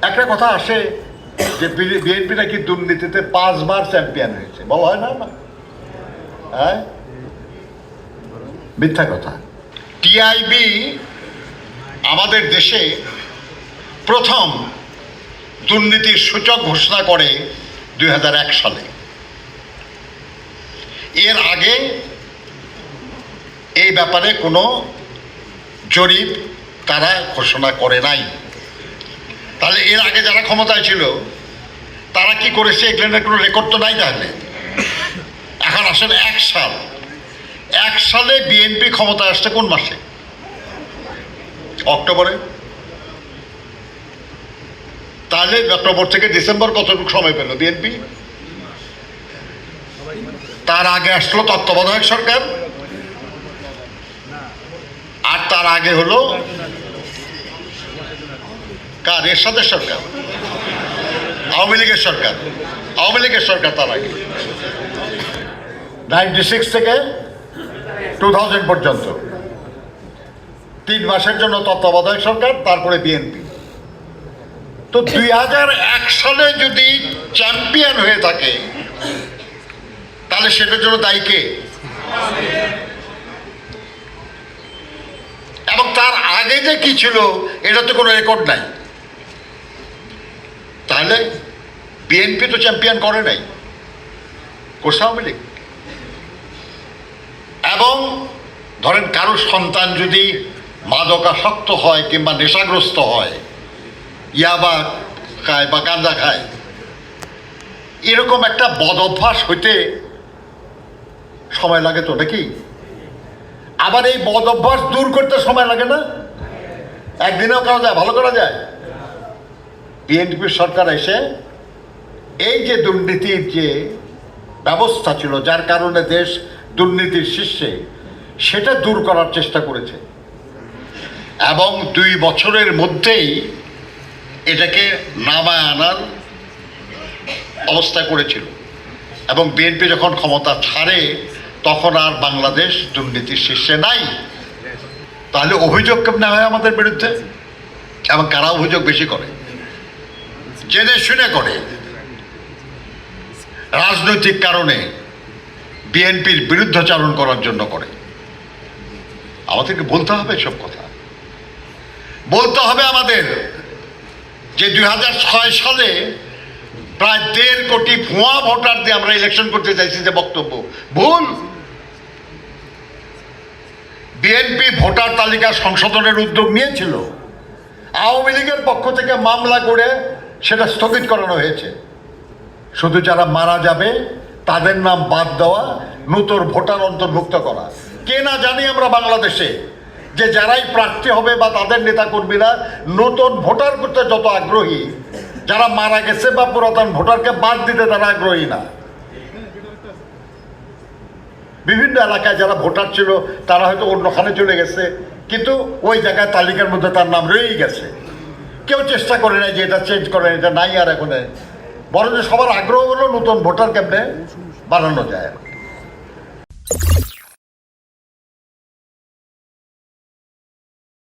একটা কথা আসে যে বিএনপি নাকি দুর্নীতিতে 5 বার চ্যাম্পিয়ন হয়েছে, বলা হয় না? হ্যাঁ, মিথ্যা কথা। টিআইবি আমাদের দেশে প্রথম দুর্নীতির সূচক ঘোষণা করে 2001 সালে। এর আগে এই ব্যাপারে কোনো জরিপ তারা ঘোষণা করে নাই। তাহলে এর আগে যারা ক্ষমতায় ছিল তারা কি করেছে এগুলোর কোনো রেকর্ড তো নাই। তাহলে এখন আসলে 1 সালে বিএনপি ক্ষমতায় আসছে কোন মাসে? অক্টোবরে। তাহলে অক্টোবর থেকে ডিসেম্বর কতটুকু সময় পেল বিএনপি? তার আগে আসলো তত্ত্বাবধায়ক সরকার, আর তার আগে হলো কার? এরশাদের সরকার, আওয়ামী লীগের সরকার। তার আগে 96 থেকে 2000 পর্যন্ত 3 মাসের জন্য তত্ত্বাবধায়ক সরকার, তারপরে বিএনপি। তো 2001 সালে যদি চ্যাম্পিয়ন হয়ে থাকে তাহলে সেটার জন্য দায়ী কে? এবং তার আগে যে কি ছিল এটা তো কোনো রেকর্ড নাই। তাহলে বিএনপি তো চ্যাম্পিয়ন করে নাই, করছে আওয়ামী লীগ। এবং ধরেন কারো সন্তান যদি মাদকাসক্ত হয় কিংবা নেশাগ্রস্ত হয়, ইয়াবা খায় বা গাঁজা খায়, এরকম একটা বদ অভ্যাস হইতে সময় লাগে তো নাকি? আবার এই বদ অভ্যাস দূর করতে সময় লাগে না? একদিনেও করা যায়, ভালো করা যায়। বিএনপির সরকার এসে এই যে দুর্নীতির যে ব্যবস্থা ছিল, যার কারণে দেশ দুর্নীতির শীর্ষে, সেটা দূর করার চেষ্টা করেছে এবং 2 বছরের মধ্যেই এটাকে নামায় আনার অবস্থা করেছিল। এবং বিএনপি যখন ক্ষমতা ছাড়ে তখন আর বাংলাদেশ দুর্নীতির শীর্ষে নাই। তাহলে অভিযোগ কেমন হয় আমাদের বিরুদ্ধে? এবং কারা অভিযোগ বেশি করে? জেনে শুনে করে, রাজনৈতিক কারণে বিএনপির বিরুদ্ধাচরণ করার জন্য করে। আমাদেরকে বলতে হবে সব কথা, বলতে হবে আমাদের যে 2006 সালে প্রায় 1.5 কোটি ভুয়া ভোটার দিয়ে আমরা ইলেকশন করতে চাইছি, যে বক্তব্য ভুল। বিএনপি ভোটার তালিকা সংশোধনের উদ্যোগ নিয়েছিল, আওয়ামী লীগের পক্ষ থেকে মামলা করে সেটা স্থগিত করানো হয়েছে। শুধু যারা মারা যাবে তাদের নাম বাদ দেওয়া, নতুন ভোটার অন্তর্ভুক্ত করা। কে না জানি আমরা বাংলাদেশে যে যারাই প্রার্থী হবে বা তাদের নেতাকর্মীরা নতুন ভোটার করতে যত আগ্রহী, যারা মারা গেছে বা পুরাতন ভোটারকে বাদ দিতে তারা আগ্রহী না। বিভিন্ন এলাকায় যারা ভোটার ছিল তারা হয়তো অন্যখানে চলে গেছে, কিন্তু ওই জায়গায় তালিকার মধ্যে তার নাম রয়েই গেছে। কেউ চেষ্টা করে না যে এটা চেঞ্জ করেন, এটা নাই আর এখন। বরং সবার আগ্রহ হলো নতুন ভোটার কেমনে বানানো যায়।